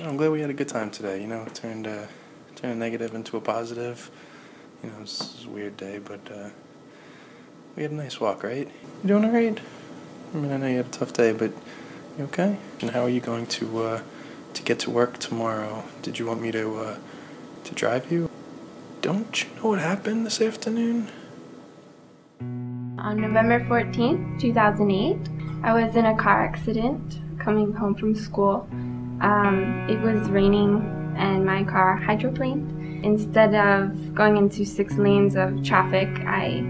I'm glad we had a good time today. You know, turned a negative into a positive. You know, this is a weird day, but we had a nice walk, right? You doing all right? I mean, I know you had a tough day, but you okay? And how are you going to get to work tomorrow? Did you want me to drive you? Don't you know what happened this afternoon? On November 14th, 2008, I was in a car accident coming home from school. It was raining and my car hydroplaned. Instead of going into 6 lanes of traffic, I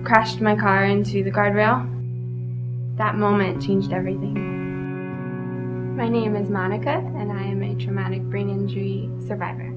crashed my car into the guardrail. That moment changed everything. My name is Monica, and I am a traumatic brain injury survivor.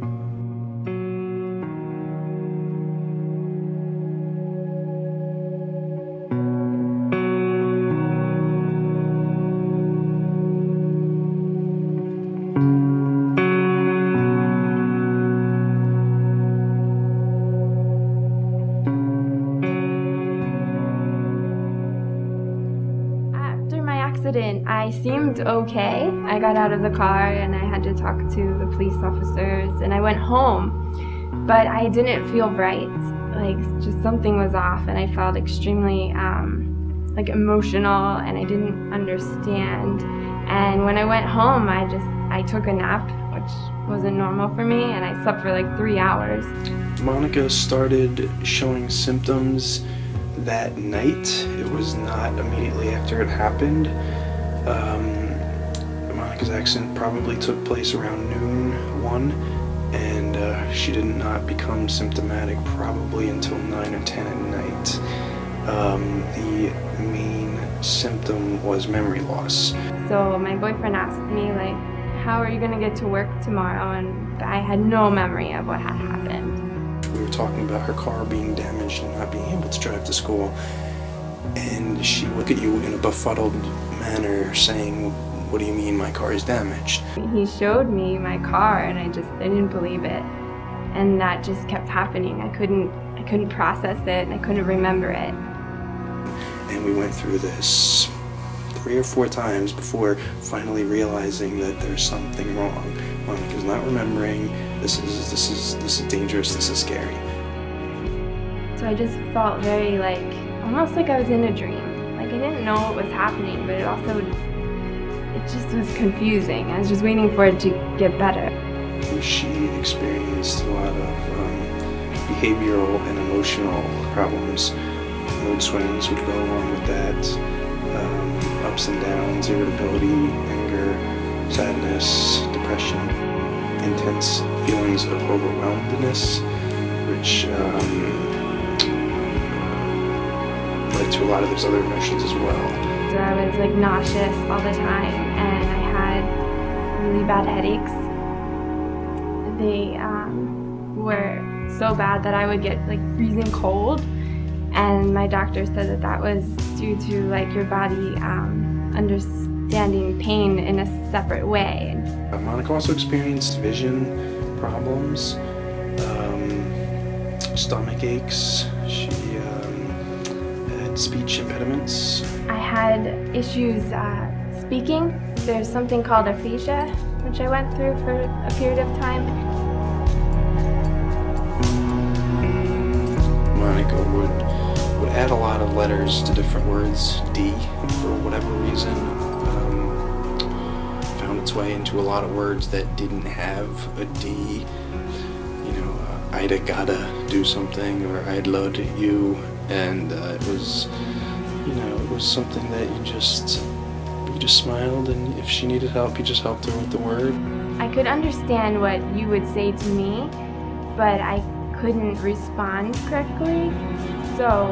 I seemed okay. I got out of the car and I had to talk to the police officers and I went home, but I didn't feel right. Like, just something was off and I felt extremely like emotional and I didn't understand. And when I went home, I took a nap, which wasn't normal for me, and I slept for like 3 hours. Monica started showing symptoms that night. It was not immediately after it happened. Monica's accident probably took place around noon, 1, and she did not become symptomatic probably until 9 or 10 at night. The main symptom was memory loss. So my boyfriend asked me, like, how are you going to get to work tomorrow? And I had no memory of what had happened. We were talking about her car being damaged and not being able to drive to school, and she would look at you in a befuddled manner saying, "What do you mean my car is damaged?" He showed me my car and I didn't believe it, and that just kept happening. I couldn't process it and I couldn't remember it. And we went through this 3 or 4 times before finally realizing that there's something wrong. Monica's not remembering. This is dangerous. This is scary. So I just felt very almost like I was in a dream. Like, I didn't know what was happening, but it just was confusing. I was just waiting for it to get better. She experienced a lot of behavioral and emotional problems. Mood swings would go along with that. Ups and downs, irritability, anger, sadness, depression, intense feelings of overwhelmedness, which led to a lot of those other emotions as well. So I was nauseous all the time, and I had really bad headaches. They were so bad that I would get freezing cold, and my doctor said that was due to your body understanding pain in a separate way. Monica also experienced vision problems, stomach aches. She had speech impediments. I had issues speaking. There's something called aphasia, which I went through for a period of time. Monica would add a lot of letters to different words. D, for whatever reason, found its way into a lot of words that didn't have a D. You know, I'da gotta do something, or I'd love you, and it was, it was something that you just smiled, and if she needed help, you just helped her with the word. I could understand what you would say to me, but I couldn't respond correctly. So,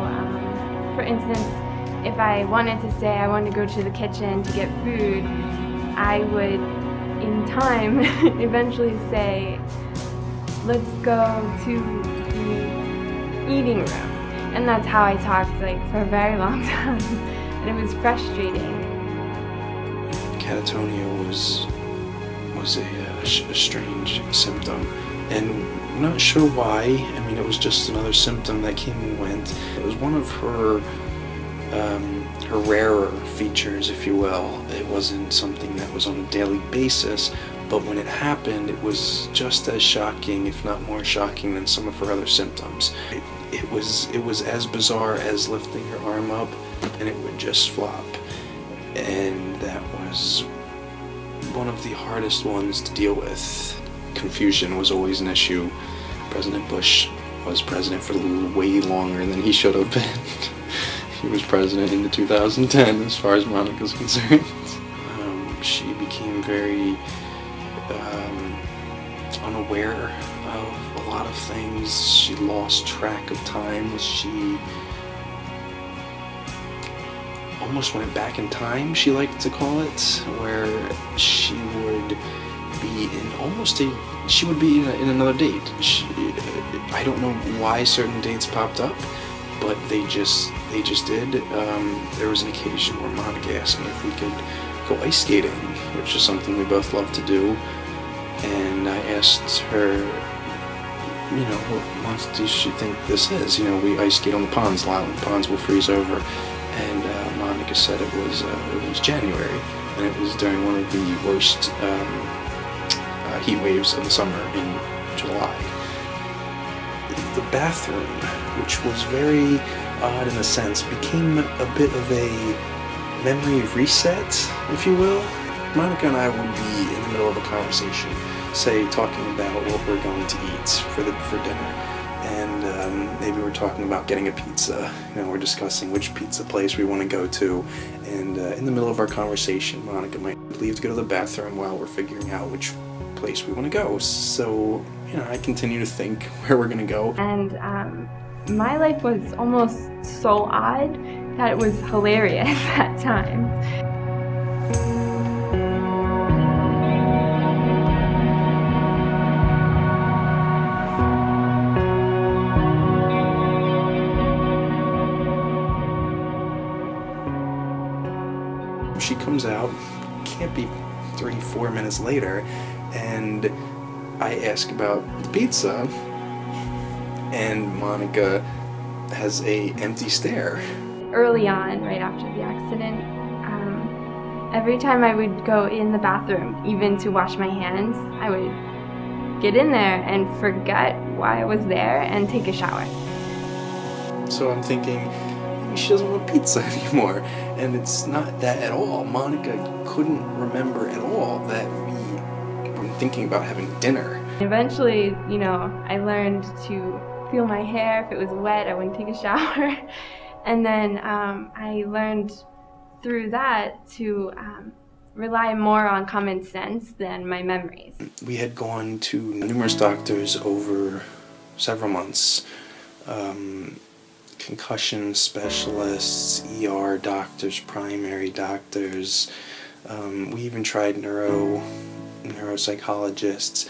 for instance, if I wanted to say I wanted to go to the kitchen to get food, I would, in time, eventually say, let's go to the eating room. And that's how I talked for a very long time, and it was frustrating. Catatonia was a strange symptom, and I'm not sure why. I mean, it was just another symptom that came and went. It was one of her rarer features, if you will. It wasn't something that was on a daily basis, but when it happened, it was just as shocking, if not more shocking, than some of her other symptoms. It was as bizarre as lifting her arm up and it would just flop. And that was one of the hardest ones to deal with. Confusion was always an issue. President Bush was president for way longer than he should have been. He was president into 2010 as far as Monica's concerned. She became very unaware of a lot of things. She lost track of time. She almost went back in time, she liked to call it, where she would be in another date. I don't know why certain dates popped up, but they just did. There was an occasion where Monica asked me if we could go ice skating, which is something we both love to do, and I asked her, what month does she think this is? We ice skate on the ponds a lot, and the ponds will freeze over, and Monica said it was January, and it was during one of the worst heat waves of the summer in July. The bathroom, which was very odd in a sense, became a bit of a memory reset, if you will. Monica and I would be in the middle of a conversation, say talking about what we're going to eat for dinner, and maybe we're talking about getting a pizza. We're discussing which pizza place we want to go to, and in the middle of our conversation, Monica might leave to go to the bathroom while we're figuring out which place we want to go. So, I continue to think where we're going to go. And my life was almost so odd that it was hilarious at times. She comes out, can't be 3-4 minutes later, and I ask about the pizza, and Monica has a empty stare. Early on, right after the accident, every time I would go in the bathroom, even to wash my hands, I would get in there and forget why I was there and take a shower. So I'm thinking, maybe she doesn't want pizza anymore. And it's not that at all. Monica couldn't remember at all that we were thinking about having dinner. Eventually, I learned to feel my hair. If it was wet, I wouldn't take a shower. And then I learned through that to rely more on common sense than my memories. We had gone to numerous doctors over several months. Concussion specialists, ER doctors, primary doctors. We even tried neuropsychologists.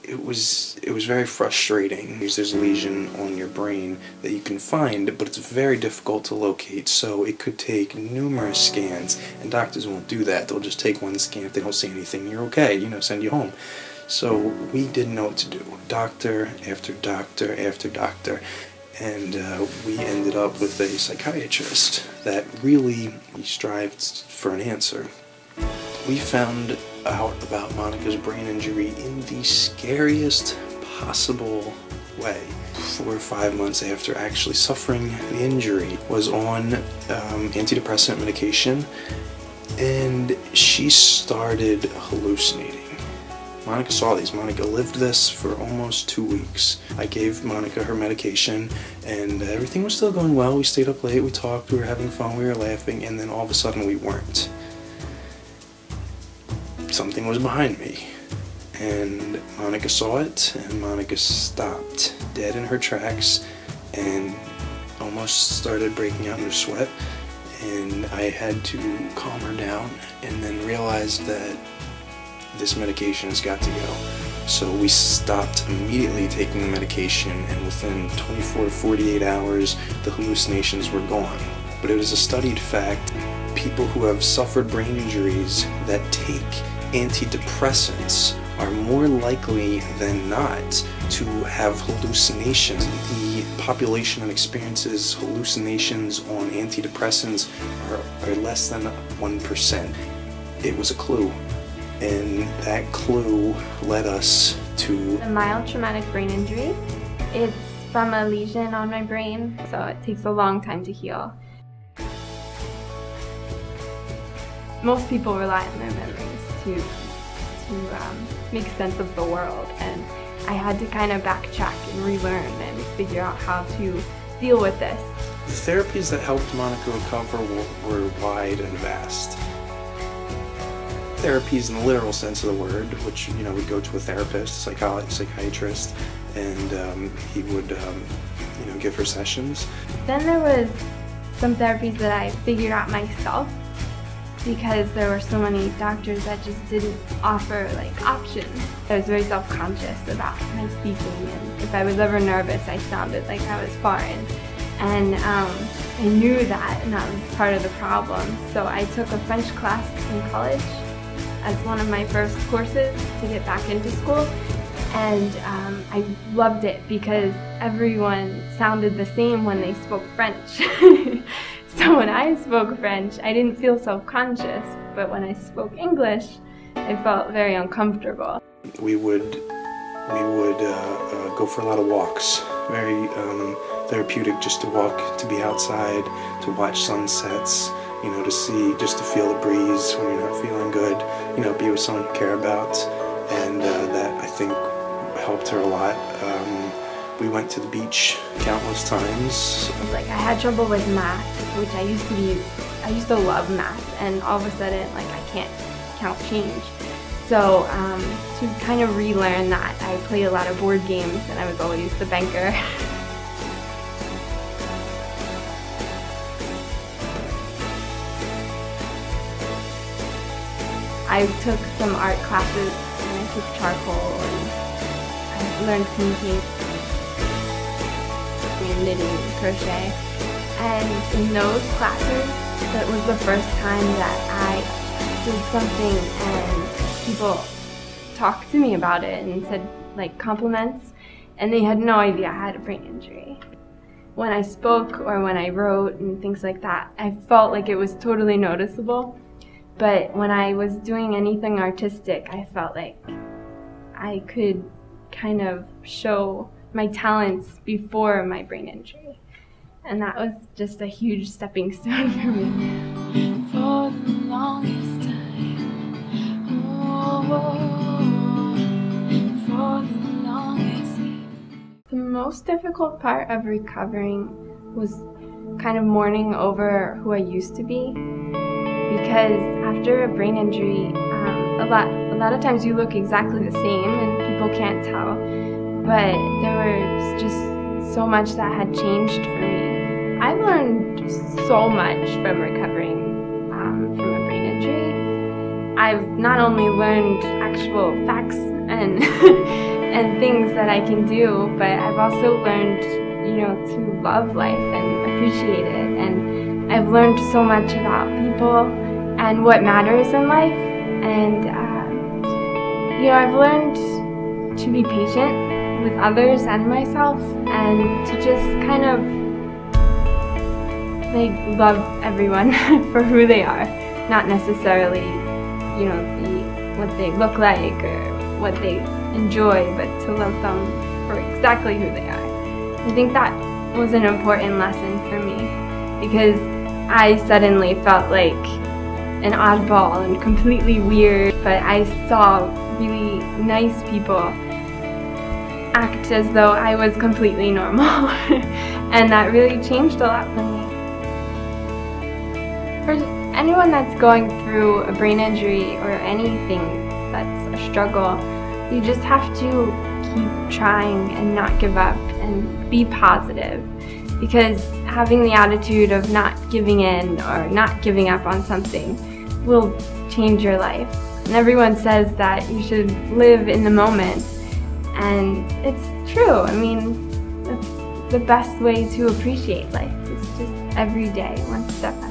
It was very frustrating. There's a lesion on your brain that you can find, but it's very difficult to locate, so it could take numerous scans, and doctors won't do that. They'll just take one scan. If they don't see anything, you're okay, send you home. So we didn't know what to do. Doctor after doctor after doctor. And we ended up with a psychiatrist that really strived for an answer. We found out about Monica's brain injury in the scariest possible way. 4 or 5 months after actually suffering the injury, was on antidepressant medication, and she started hallucinating. Monica saw these. Monica lived this for almost 2 weeks. I gave Monica her medication, and everything was still going well. We stayed up late, we talked, we were having fun, we were laughing, and then all of a sudden we weren't. Something was behind me, and Monica saw it, and Monica stopped dead in her tracks and almost started breaking out into sweat, and I had to calm her down and then realized that this medication has got to go. So we stopped immediately taking the medication, and within 24 to 48 hours, the hallucinations were gone. But it is a studied fact, people who have suffered brain injuries that take antidepressants are more likely than not to have hallucinations. The population that experiences hallucinations on antidepressants are less than 1%. It was a clue. and that clue led us to a mild traumatic brain injury. It's from a lesion on my brain, so it takes a long time to heal. Most people rely on their memories to make sense of the world, and I had to kind of backtrack and relearn and figure out how to deal with this. The therapies that helped Monica recover were wide and vast. Therapies in the literal sense of the word, which, you know, we'd go to a therapist, psychiatrist, and he would, you know, give her sessions. Then there was some therapies that I figured out myself, because there were so many doctors that just didn't offer like options. I was very self-conscious about my speaking, and if I was ever nervous, I sounded like I was foreign. And I knew that, and that was part of the problem. So I took a French class in college as one of my first courses to get back into school. And I loved it because everyone sounded the same when they spoke French. So when I spoke French, I didn't feel self-conscious, but when I spoke English, I felt very uncomfortable. We would go for a lot of walks, very therapeutic, just to walk, to be outside, to watch sunsets, you know, just to feel the breeze when you're not feeling good, you know, be with someone you care about, and that I think helped her a lot. We went to the beach countless times. Like, I had trouble with math, which I used to love math, and all of a sudden, like, I can't count change. So to kind of relearn that, I played a lot of board games, and I was always the banker. I took some art classes, and I took charcoal, and I learned communicate, knitting, crochet, and in those classes, that was the first time that I did something and people talked to me about it and said like compliments, and they had no idea I had a brain injury. When I spoke or when I wrote and things like that, I felt like it was totally noticeable, but when I was doing anything artistic, I felt like I could kind of show my talents before my brain injury, and that was just a huge stepping stone for me. For the longest time, for the longest time. The most difficult part of recovering was kind of mourning over who I used to be, because after a brain injury, a lot of times you look exactly the same and people can't tell. But there was just so much that had changed for me. I've learned so much from recovering from a brain injury. I've not only learned actual facts and and things that I can do, but I've also learned, you know, to love life and appreciate it. And I've learned so much about people and what matters in life. And you know, I've learned to be patient with others and myself, and to just kind of like love everyone for who they are, not necessarily, you know, what they look like or what they enjoy, but to love them for exactly who they are. I think that was an important lesson for me, because I suddenly felt like an oddball and completely weird, but I saw really nice people act as though I was completely normal, and that really changed a lot for me. For anyone that's going through a brain injury or anything that's a struggle, you just have to keep trying and not give up and be positive, because having the attitude of not giving in or not giving up on something will change your life. And everyone says that you should live in the moment, and it's true. I mean, that's the best way to appreciate life. It's just every day, one step at a time.